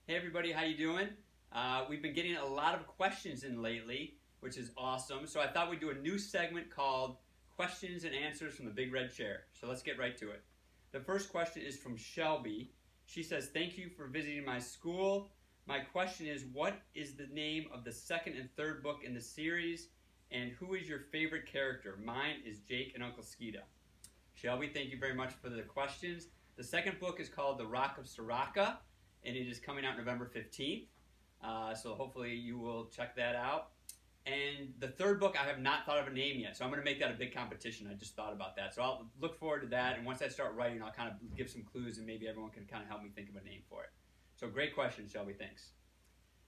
Hey everybody, how you doing? We've been getting a lot of questions in lately, which is awesome. So I thought we'd do a new segment called Questions and Answers from the Big Red Chair. So let's get right to it. The first question is from Shelby. She says, thank you for visiting my school. My question is, what is the name of the second and third book in the series? And who is your favorite character? Mine is Jake and Uncle Skeeta. Shelby, thank you very much for the questions. The second book is called The Rock of Soraka, and it is coming out November 15th. So hopefully you will check that out. And the third book, I have not thought of a name yet, so I'm going to make that a big competition. I just thought about that. So I'll look forward to that, and once I start writing, I'll kind of give some clues, and maybe everyone can kind of help me think of a name for it. So great question, Shelby. Thanks.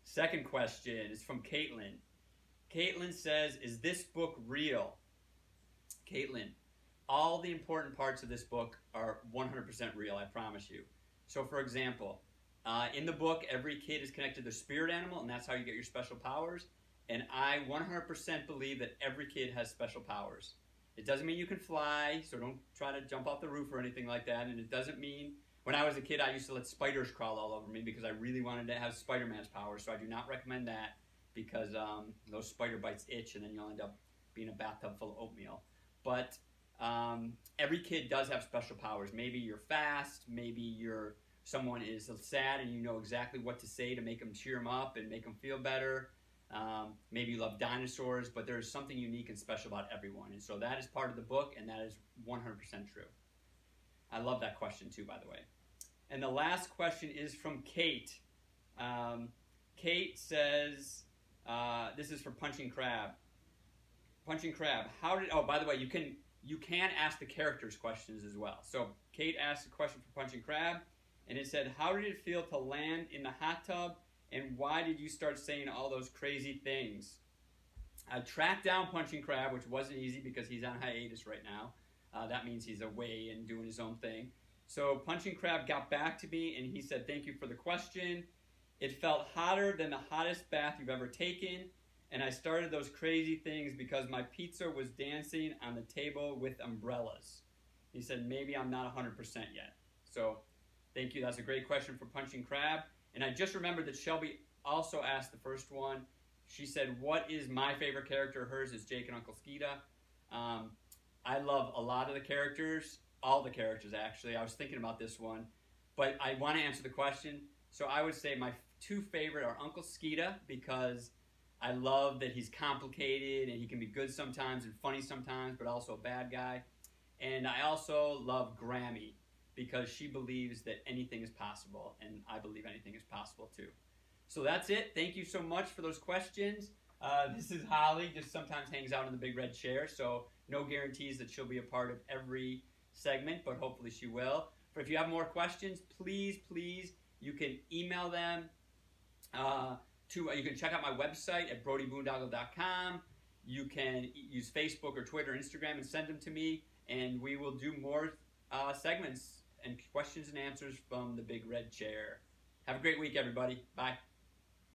Second question is from Caitlin. Caitlin says, is this book real? Caitlin, all the important parts of this book are 100% real, I promise you. So for example, in the book, every kid is connected to their spirit animal, and that's how you get your special powers. And I 100% believe that every kid has special powers. It doesn't mean you can fly, so don't try to jump off the roof or anything like that. And it doesn't mean, when I was a kid, I used to let spiders crawl all over me because I really wanted to have Spider-Man's powers. So I do not recommend that because those spider bites itch, and then you'll end up being a bathtub full of oatmeal. But every kid does have special powers. Maybe you're fast, maybe someone is sad and you know exactly what to say to make them cheer them up and make them feel better. Maybe you love dinosaurs, but there's something unique and special about everyone. And so that is part of the book, and that is 100% true. I love that question too, by the way. And the last question is from Kate. Kate says, this is for Punching Crab. Punching Crab, oh, by the way, you can ask the characters questions as well. So Kate asked a question for Punching Crab, and it said, how did it feel to land in the hot tub, and why did you start saying all those crazy things? I tracked down Punching Crab, which wasn't easy because he's on hiatus right now. That means he's away and doing his own thing. So Punching Crab got back to me, and he said, thank you for the question. It felt hotter than the hottest bath you've ever taken, and I started those crazy things because my pizza was dancing on the table with umbrellas. He said, maybe I'm not 100% yet. So thank you. That's a great question for Punching Crab. And I just remembered that Shelby also asked the first one. She said, what is my favorite character? Hers is Jake and Uncle Skeeta. I love a lot of the characters, all the characters actually. I was thinking about this one, but I want to answer the question. So I would say my two favorite are Uncle Skeeta, because I love that he's complicated and he can be good sometimes and funny sometimes, but also a bad guy. And I also love Grammy, because she believes that anything is possible, and I believe anything is possible too. So that's it. Thank you so much for those questions. This is Holly, just sometimes hangs out in the big red chair, so no guarantees that she'll be a part of every segment, but hopefully she will. But if you have more questions, please, you can email them you can check out my website at brodyboondoggle.com. You can use Facebook or Twitter, Instagram, and send them to me, and we will do more segments and questions and answers from the big red chair. Have a great week, everybody. Bye.